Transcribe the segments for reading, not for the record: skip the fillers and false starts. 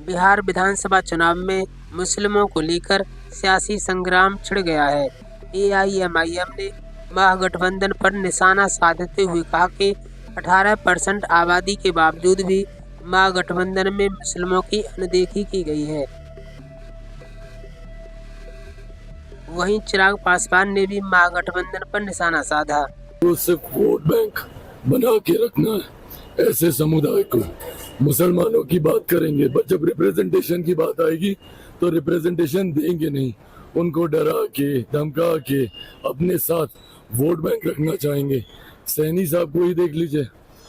बिहार विधानसभा चुनाव में मुस्लिमों को लेकर सियासी संग्राम छिड़ गया है। एआईएमआईएम ने महागठबंधन पर निशाना साधते हुए कहा कि 18% आबादी के बावजूद भी महागठबंधन में मुस्लिमों की अनदेखी की गई है। वहीं चिराग पासवान ने भी महागठबंधन पर निशाना साधा। तो सिर्फ वोट बैंक बना के रखना है ऐसे समुदाय को। मुसलमानों की बात करेंगे, बट जब रिप्रेजेंटेशन की बात आएगी तो रिप्रेजेंटेशन देंगे नहीं। उनको डरा के धमका के अपने साथ वोट बैंक रखना चाहेंगे। सैनी साहब को ही देख लीजिए,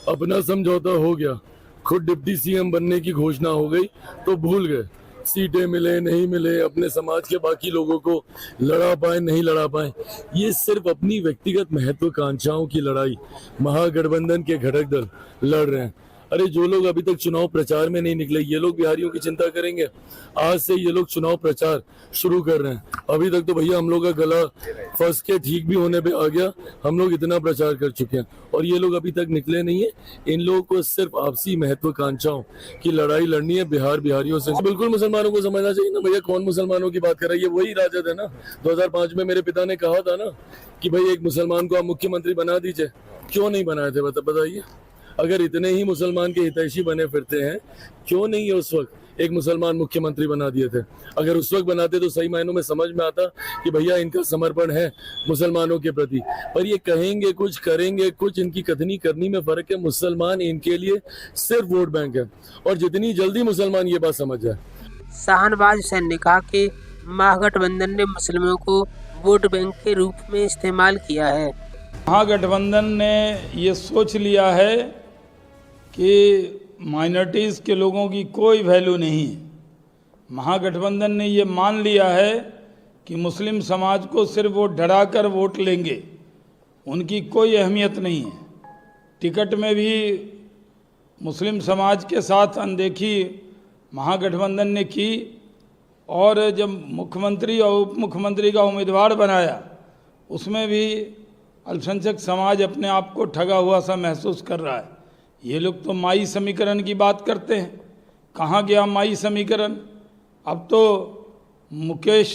अपना समझौता हो गया, खुद डिप्टी सीएम बनने की घोषणा हो गई तो भूल गए। सीटें मिले नहीं मिले, अपने समाज के बाकी लोगों को लड़ा पाए नहीं लड़ा पाए, ये सिर्फ अपनी व्यक्तिगत महत्वाकांक्षाओं की लड़ाई महागठबंधन के घटक दल लड़ रहे हैं। अरे जो लोग अभी तक चुनाव प्रचार में नहीं निकले, ये लोग बिहारियों की चिंता करेंगे। आज से ये लोग चुनाव प्रचार शुरू कर रहे हैं। अभी तक तो भैया हम लोग का गला फंस के ठीक भी होने पे आ गया। हम लोग इतना प्रचार कर चुके हैं और ये लोग अभी तक निकले नहीं है। इन लोगों को सिर्फ आपसी महत्वाकांक्षाओं की लड़ाई लड़नी है बिहारियों से। बिल्कुल मुसलमानों को समझना चाहिए ना भैया, कौन मुसलमानों की बात कर रहा है, ये वही राजद है ना। 2005 में मेरे पिता ने कहा था ना कि भाई एक मुसलमान को आप मुख्यमंत्री बना दीजिए। क्यों नहीं बनाए थे बताइए? अगर इतने ही मुसलमान के हितैषी बने फिरते हैं, क्यों नहीं है उस वक्त एक मुसलमान मुख्यमंत्री बना दिए थे? अगर उस वक्त बनाते तो सही मायनों में समझ में आता कि भैया इनका समर्पण है मुसलमानों के प्रति। पर ये कहेंगे कुछ, करेंगे कुछ, इनकी कथनी करनी में फर्क है। मुसलमान इनके लिए सिर्फ वोट बैंक है और जितनी जल्दी मुसलमान ये बात समझ जाए। शाहनवाज हुसैन ने कहा कि महागठबंधन ने मुस्लिमों को वोट बैंक के रूप में इस्तेमाल किया है। महागठबंधन ने ये सोच लिया है कि माइनॉरिटीज़ के लोगों की कोई वैल्यू नहीं है। महागठबंधन ने ये मान लिया है कि मुस्लिम समाज को सिर्फ वो डरा कर वोट लेंगे, उनकी कोई अहमियत नहीं है। टिकट में भी मुस्लिम समाज के साथ अनदेखी महागठबंधन ने की और जब मुख्यमंत्री और उप मुख्यमंत्री का उम्मीदवार बनाया उसमें भी अल्पसंख्यक समाज अपने आप को ठगा हुआ सा महसूस कर रहा है। ये लोग तो माई समीकरण की बात करते हैं, कहाँ गया माई समीकरण? अब तो मुकेश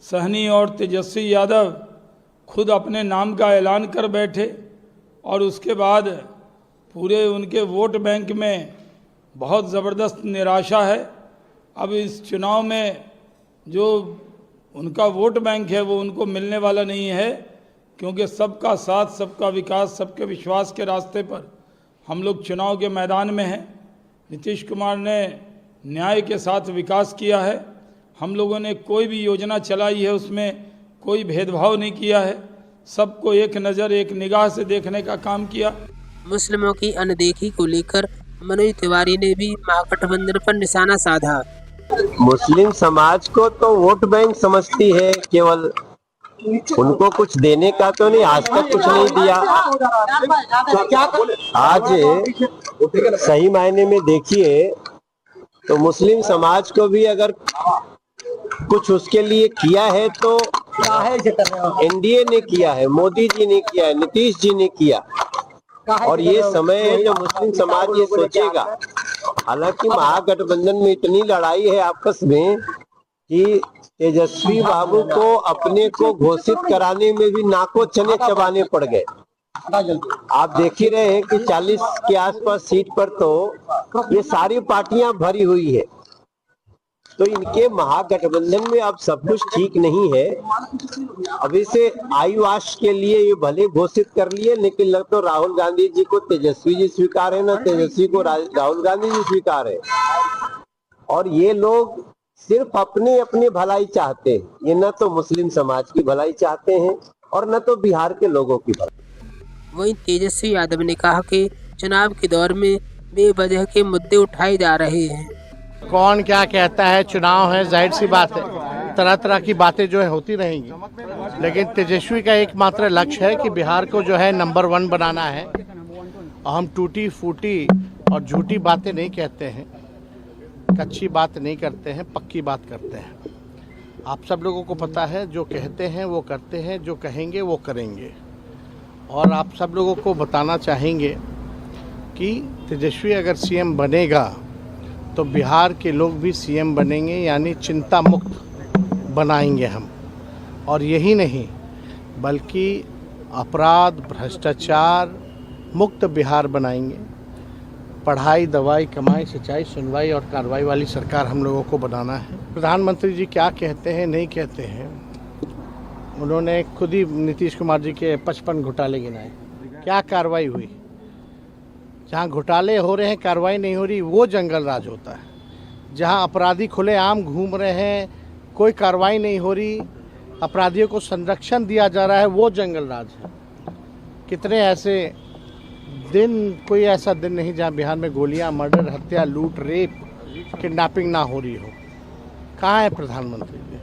सहनी और तेजस्वी यादव खुद अपने नाम का ऐलान कर बैठे और उसके बाद पूरे उनके वोट बैंक में बहुत ज़बरदस्त निराशा है। अब इस चुनाव में जो उनका वोट बैंक है वो उनको मिलने वाला नहीं है, क्योंकि सबका साथ, सबका विकास, सबके विश्वास के रास्ते पर हम लोग चुनाव के मैदान में हैं। नीतीश कुमार ने न्याय के साथ विकास किया है। हम लोगों ने कोई भी योजना चलाई है उसमें कोई भेदभाव नहीं किया है, सबको एक नज़र एक निगाह से देखने का काम किया। मुस्लिमों की अनदेखी को लेकर मनोज तिवारी ने भी महागठबंधन पर निशाना साधा। मुस्लिम समाज को तो वोट बैंक समझती है, केवल उनको कुछ देने का तो नहीं, आज तक कुछ नहीं दिया। आज सही मायने में देखिए तो मुस्लिम समाज को भी अगर कुछ उसके लिए किया है तो एनडीए ने किया है, मोदी जी ने किया है, नीतीश जी ने किया। और ये समय है जो मुस्लिम समाज ये सोचेगा। हालांकि महागठबंधन में इतनी लड़ाई है आपस में कि तेजस्वी बाबू को अपने को घोषित कराने में भी नाको चने चबाने पड़ गए। आप देख ही रहे हैं कि 40 के आसपास सीट पर तो ये सारी पार्टियां भरी हुई है। तो इनके महागठबंधन में अब सब कुछ ठीक नहीं है। अभी से आयुवाश के लिए ये भले घोषित कर लिए, लेकिन लग तो राहुल गांधी जी को तेजस्वी जी स्वीकार है, ना तेजस्वी को राहुल गांधी जी स्वीकार है। और ये लोग सिर्फ अपने अपनी भलाई चाहते हैं, ये न तो मुस्लिम समाज की भलाई चाहते हैं और न तो बिहार के लोगों की भलाई। वहीं तेजस्वी यादव ने कहा कि चुनाव के दौर में बेवजह के मुद्दे उठाए जा रहे हैं। कौन क्या कहता है, चुनाव है, जाहिर सी बात है तरह तरह की बातें जो है होती रहेंगी, लेकिन तेजस्वी का एकमात्र लक्ष्य है कि बिहार को जो है नंबर 1 बनाना है। और हम टूटी फूटी और झूठी बातें नहीं कहते हैं, कच्ची बात नहीं करते हैं, पक्की बात करते हैं। आप सब लोगों को पता है, जो कहते हैं वो करते हैं, जो कहेंगे वो करेंगे। और आप सब लोगों को बताना चाहेंगे कि तेजस्वी अगर सीएम बनेगा तो बिहार के लोग भी सीएम बनेंगे, यानी चिंता मुक्त बनाएंगे हम। और यही नहीं बल्कि अपराध भ्रष्टाचार मुक्त बिहार बनाएंगे। पढ़ाई, दवाई, कमाई, सिंचाई, सुनवाई और कार्रवाई वाली सरकार हम लोगों को बनाना है। प्रधानमंत्री जी क्या कहते हैं नहीं कहते हैं, उन्होंने खुद ही नीतीश कुमार जी के 55 घोटाले गिनाए। क्या कार्रवाई हुई? जहाँ घोटाले हो रहे हैं, कार्रवाई नहीं हो रही, वो जंगल राज होता है। जहाँ अपराधी खुलेआम घूम रहे हैं, कोई कार्रवाई नहीं हो रही, अपराधियों को संरक्षण दिया जा रहा है, वो जंगल राज है। कितने ऐसे दिन, कोई ऐसा दिन नहीं जहाँ बिहार में गोलियां, मर्डर, हत्या, लूट, रेप, किडनैपिंग ना हो रही हो। कहाँ है प्रधानमंत्री जी?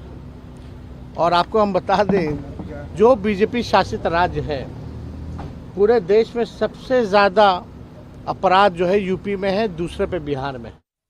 और आपको हम बता दें, जो बीजेपी शासित राज्य है, पूरे देश में सबसे ज़्यादा अपराध जो है यूपी में है, दूसरे पे बिहार में।